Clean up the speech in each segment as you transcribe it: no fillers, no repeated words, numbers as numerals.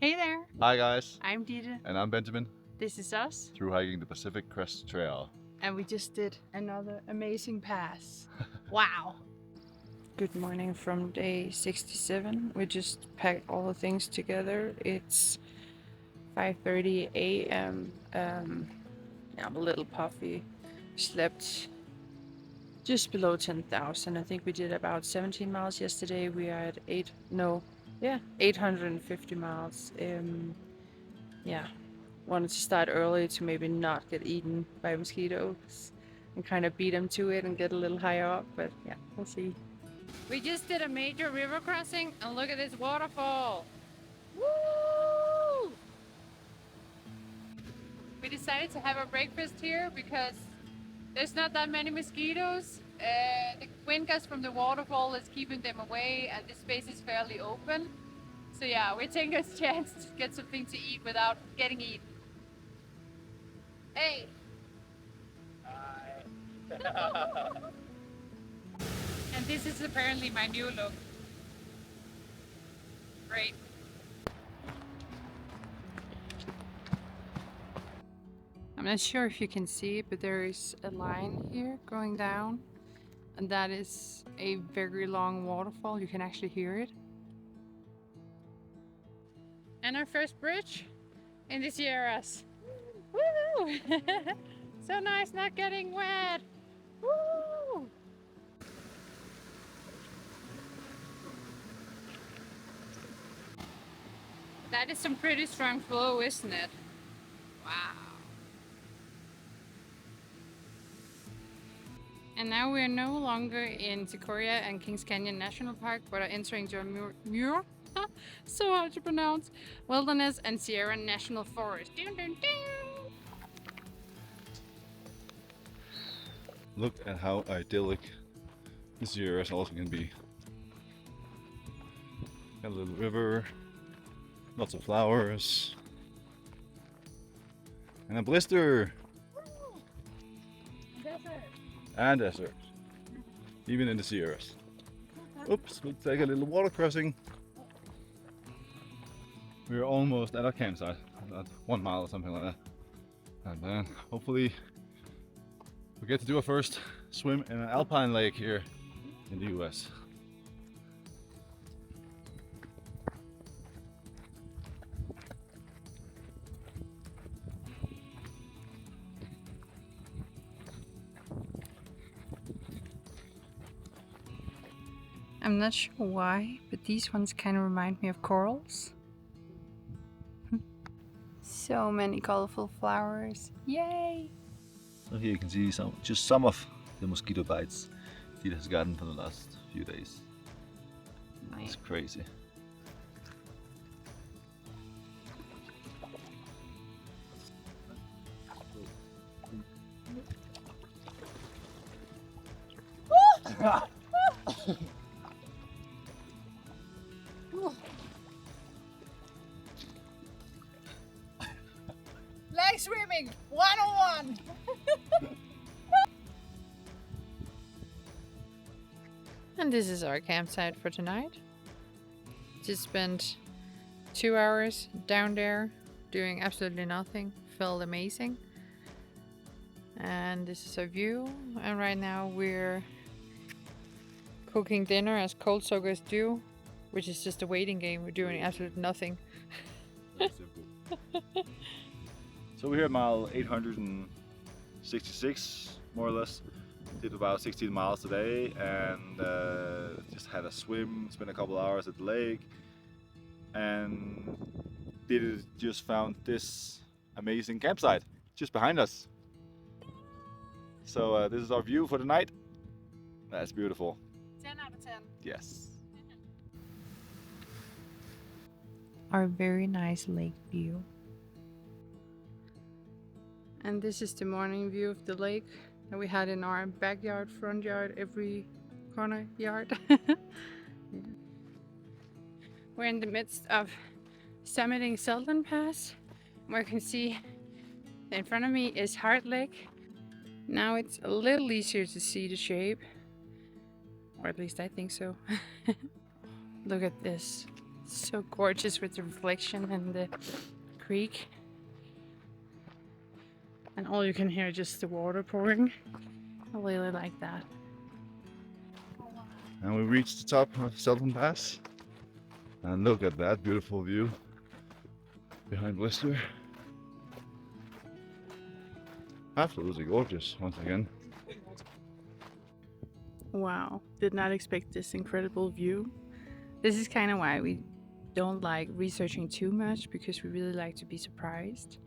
Hey there! Hi guys, I'm Dita. and I'm Benjamin, This is us. thru-hiking the Pacific Crest Trail. And we just did another amazing pass. Wow! Good morning from day 67. We just packed all the things together. It's 5:30 a.m. I'm a little puffy. Slept just below 10,000. I think we did about 17 miles yesterday. We are at 850 miles. Wanted to start early to maybe not get eaten by mosquitoes and kind of beat them to it and get a little higher up, but yeah, we'll see. We just did a major river crossing and look at this waterfall. Woo! We decided to have a breakfast here because there's not that many mosquitoes. The wind gust from the waterfall is keeping them away and the space is fairly open. So yeah, we're taking a chance to get something to eat without getting eaten. Hey! Hi! And this is apparently my new look. Great. I'm not sure if you can see it, but there is a line here going down. And that is a very long waterfall. You can actually hear it. And our first bridge in the Sierras. Woo! So nice not getting wet. Woo! That is some pretty strong flow, isn't it? Wow. And now we're no longer in Sequoia and Kings Canyon National Park, but are entering the so hard to pronounce, Wilderness and Sierra National Forest. Dun, dun, dun. Look at how idyllic the Sierras also can be. Got a little river, lots of flowers, and a blister! Desert. And desert, even in the Sierras. Oops, we'll take a little water crossing. We're almost at our campsite, about 1 mile or something like that. And then hopefully we get to do our first swim in an Alpine lake here in the US. I'm not sure why, but these ones kind of remind me of corals. So many colorful flowers. Yay! So here you can see just some of the mosquito bites Dita has gotten for the last few days. It's crazy. Lake swimming 101! And this is our campsite for tonight. Just spent 2 hours down there doing absolutely nothing. Felt amazing. And this is our view. And right now we're cooking dinner as cold soakers do, which is just a waiting game. We're doing absolutely nothing. Very simple. So we're here at mile 866, more or less. Did about 16 miles today and just had a swim, spent a couple hours at the lake, and just found this amazing campsite just behind us. So this is our view for the night. That's beautiful. 10 out of 10. Yes. Our very nice lake view. And this is the morning view of the lake that we had in our backyard, front yard, every corner yard. Yeah. We're in the midst of summiting Selden Pass, where you can see in front of me is Heart Lake. Now it's a little easier to see the shape, or at least I think so. Look at this So gorgeous with the reflection and the creek. And all you can hear is just the water pouring. I really like that. And we reached the top of Selden Pass. And look at that beautiful view behind Blister. Absolutely gorgeous once again. Wow, did not expect this incredible view. This is kind of why we don't like researching too much, because we really like to be surprised.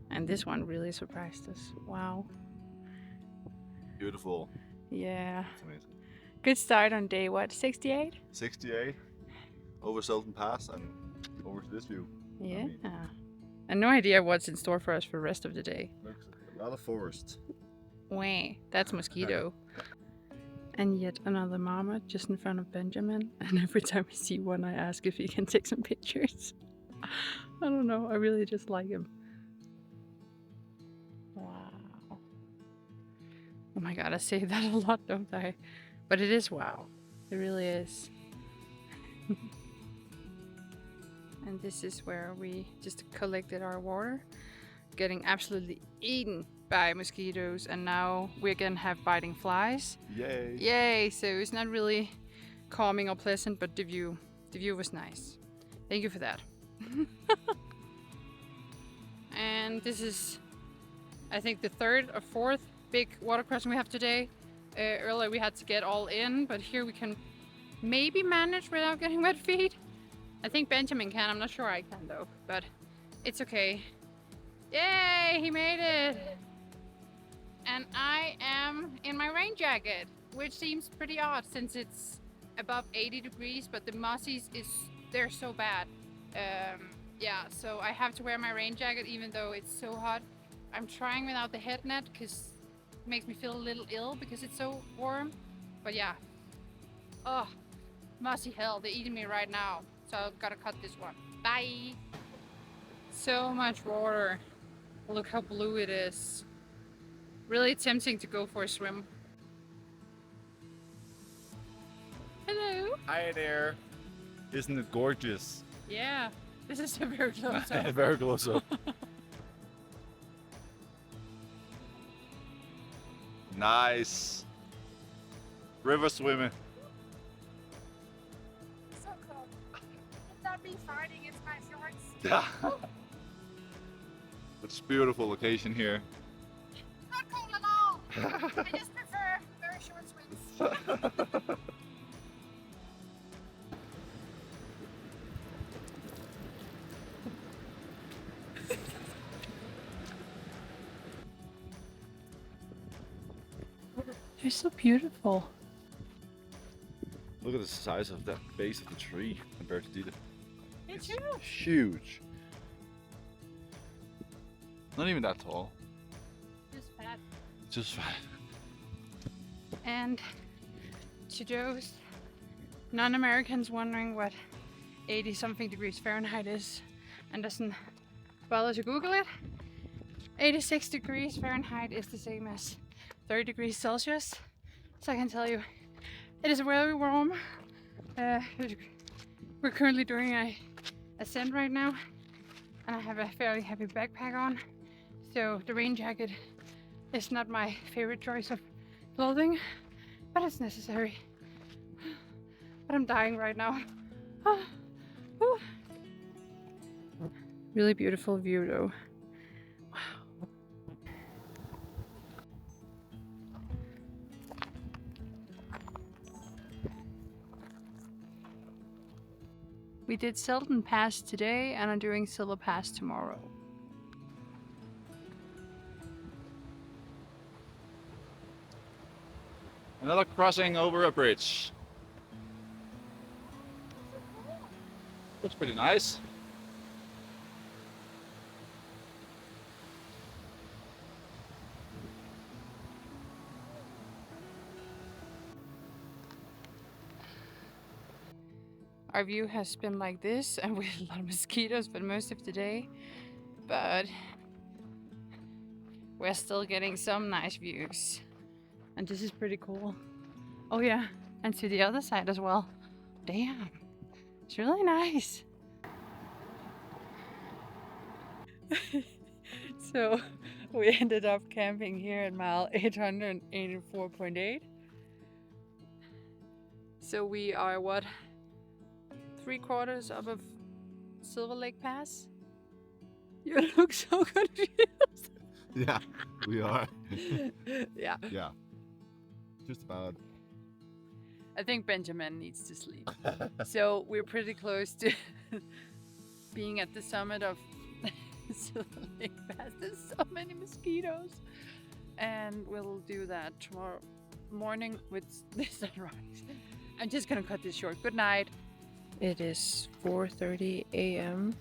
And this one really surprised us. Wow. Beautiful. Yeah. It's amazing. Good start on day, what, 68? 68 over Selden Pass and over to this view. Yeah. I mean, and no idea what's in store for us for the rest of the day. looks a lot of forest. Wait, that's Mosquito. And yet another mammoth just in front of Benjamin. And every time I see one, I ask if he can take some pictures. I don't know, I really just like him. Wow. Oh my god, I say that a lot, don't I? But it is wow. It really is. And this is where we just collected our water, getting absolutely eaten by mosquitoes, and now we again have biting flies. Yay! Yay! So it's not really calming or pleasant, but the view was nice. Thank you for that. And this is, I think, the third or fourth big water crossing we have today. Earlier we had to get all in, but here we can maybe manage without getting wet feet. I think Benjamin can, I'm not sure I can though, but it's okay. Yay, he made it! And I am in my rain jacket, which seems pretty odd since it's above 80 degrees, but the mossies, they're so bad. Yeah, so I have to wear my rain jacket even though it's so hot. I'm trying without the head net because it makes me feel a little ill because it's so warm. But yeah, oh, mossy hell, they're eating me right now. So I've got to cut this one. Bye! So much water. Look how blue it is. Really tempting to go for a swim. Hello! Hi there! Isn't it gorgeous? Yeah, this is a very close up. Very close up. Nice! River swimming. So cool. It's not me farting, it's my shorts. Yeah. It's a beautiful location here. Not cool at all. I just prefer very short swims. They're so beautiful. Look at the size of that base of the tree compared to the. It's Huge. Not even that tall. just fat. Just fat. And to those non-Americans wondering what 80 something degrees Fahrenheit is and doesn't bother to Google it, 86 degrees Fahrenheit is the same as 30 degrees Celsius. So I can tell you, it is very warm. We're currently doing a ascent right now, and I have a fairly heavy backpack on. So the rain jacket is not my favorite choice of clothing, but it's necessary. But I'm dying right now. Really beautiful view though. Wow. We did Selden Pass today and I'm doing Silver Pass tomorrow. Another crossing over a bridge. Looks pretty nice. Our view has been like this and we had a lot of mosquitoes for most of the day, but we're still getting some nice views. And this is pretty cool. Oh yeah, and to the other side as well. Damn, It's really nice. So we ended up camping here at mile 884.8. So we are what? 3/4 up of Silver Lake Pass? You look so confused. Yeah, we are. Yeah. Yeah, just about. I think Benjamin needs to sleep. So we're pretty close to being at the summit of Silver Lake Pass. There's so many mosquitoes. And we'll do that tomorrow morning with the sunrise. I'm just gonna cut this short. Good night. It is 4:30 a.m.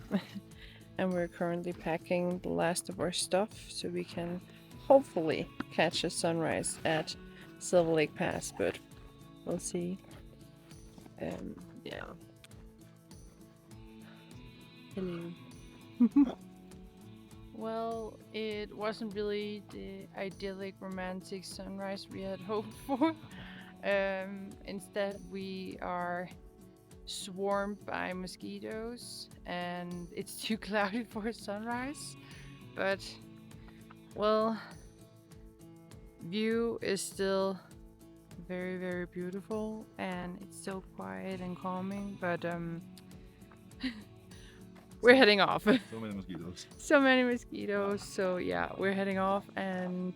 and we're currently packing the last of our stuff so we can hopefully catch a sunrise at Silver Lake Pass, but we'll see. Yeah. Hello. Well, it wasn't really the idyllic romantic sunrise we had hoped for. Instead, we are swarmed by mosquitoes and it's too cloudy for a sunrise. But, well, view is still very, very beautiful and it's so quiet and calming, but we're heading off. So many mosquitoes. So many mosquitoes. So yeah, we're heading off and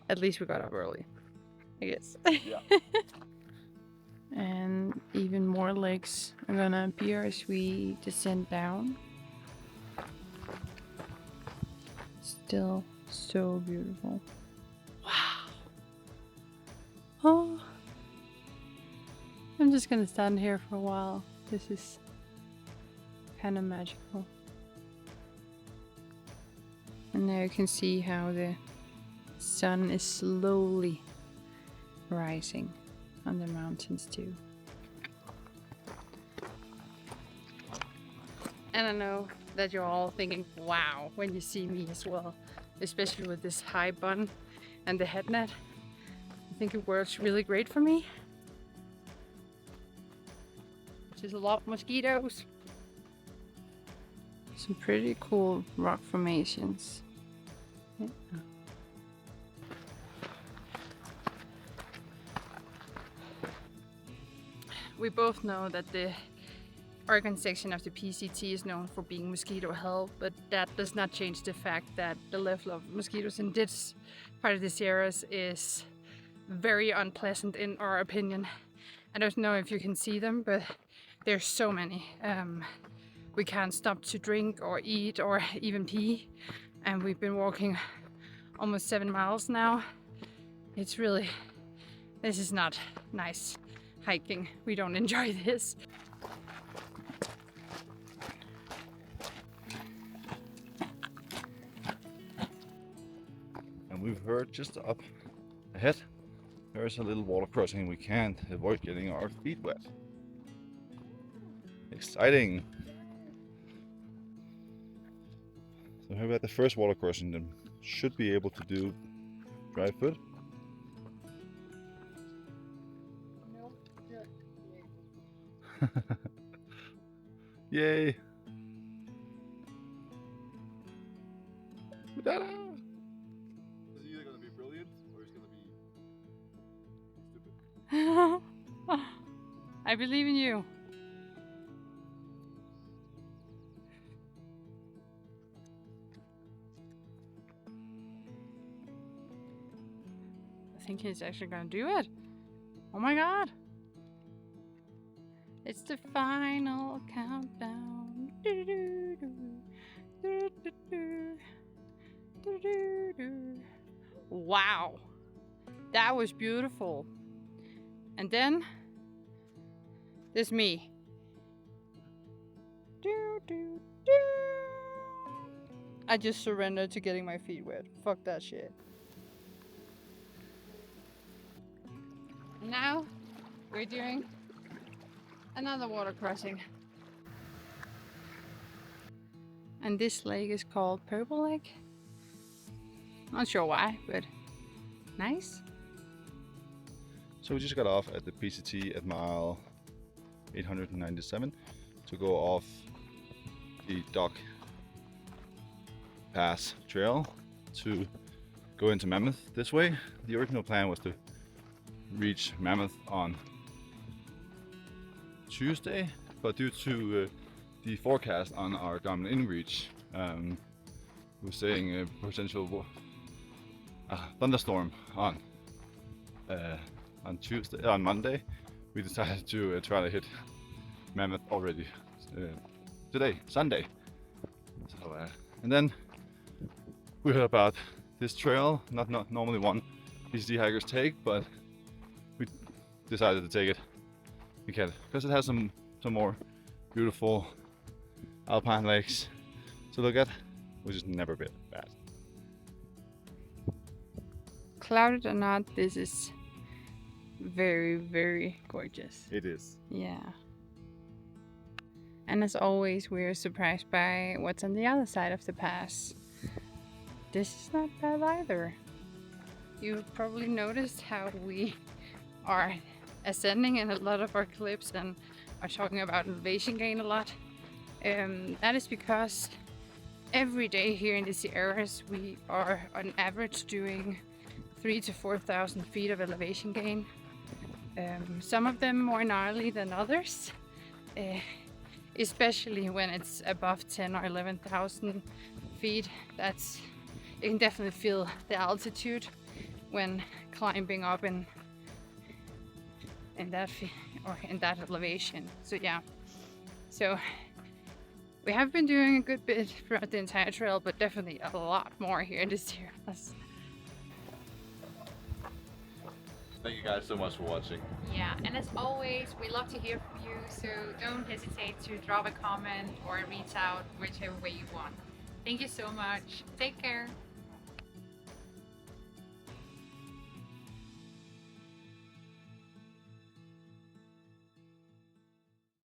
at least we got up early, I guess. Yeah. And even more lakes are gonna appear as we descend down. Still so beautiful. Wow. Oh. I'm just gonna stand here for a while. This is kind of magical. And now you can see how the sun is slowly rising on the mountains too. And I know that you're all thinking, wow, when you see me as well, especially with this high bun and the head net. I think it works really great for me. There's a lot of mosquitoes. Some pretty cool rock formations. Yeah. We both know that the Oregon section of the PCT is known for being mosquito hell, but that does not change the fact that the level of mosquitoes in this part of the Sierras is very unpleasant in our opinion. I don't know if you can see them, but there's so many. We can't stop to drink or eat or even pee, and we've been walking almost 7 miles now. It's really, this is not nice hiking. We don't enjoy this. And we've heard just up ahead, there's a little water crossing we can't avoid getting our feet wet. Exciting! So here we're at the first water crossing, then should be able to do dry foot. Yay! Ta-da! This is either gonna be brilliant or it's gonna be stupid. I believe in you. I think he's actually gonna do it. Oh my god. It's the final countdown. Wow. That was beautiful. And then there's me. I just surrendered to getting my feet wet. Fuck that shit. Now we're doing another water crossing. And this lake is called Purple Lake. Not sure why, but nice. So we just got off at the PCT at mile 897 to go off the Dock Pass Trail to go into Mammoth this way. The original plan was to reach Mammoth on Tuesday, but due to the forecast on our Garmin InReach, we're saying a potential thunderstorm on Tuesday, on Monday. We decided to try to hit Mammoth already today, Sunday. So, and then we heard about this trail, not normally one PCT hikers take, but we decided to take it because it has some more beautiful Alpine lakes to look at, which is never been bad. Clouded or not, this is very, very gorgeous. It is. Yeah. And as always, we're surprised by what's on the other side of the pass. This is not bad either. You've probably noticed how we are ascending in a lot of our clips and are talking about elevation gain a lot. That is because every day here in these areas we are on average doing 3,000 to 4,000 feet of elevation gain. Some of them more gnarly than others, especially when it's above 10 or 11,000 feet. You can definitely feel the altitude when climbing up in that elevation. So yeah, so we have been doing a good bit throughout the entire trail, but definitely a lot more here in this areas. Thank you guys so much for watching. Yeah, and as always, we love to hear from you, so don't hesitate to drop a comment or reach out whichever way you want. Thank you so much. Take care.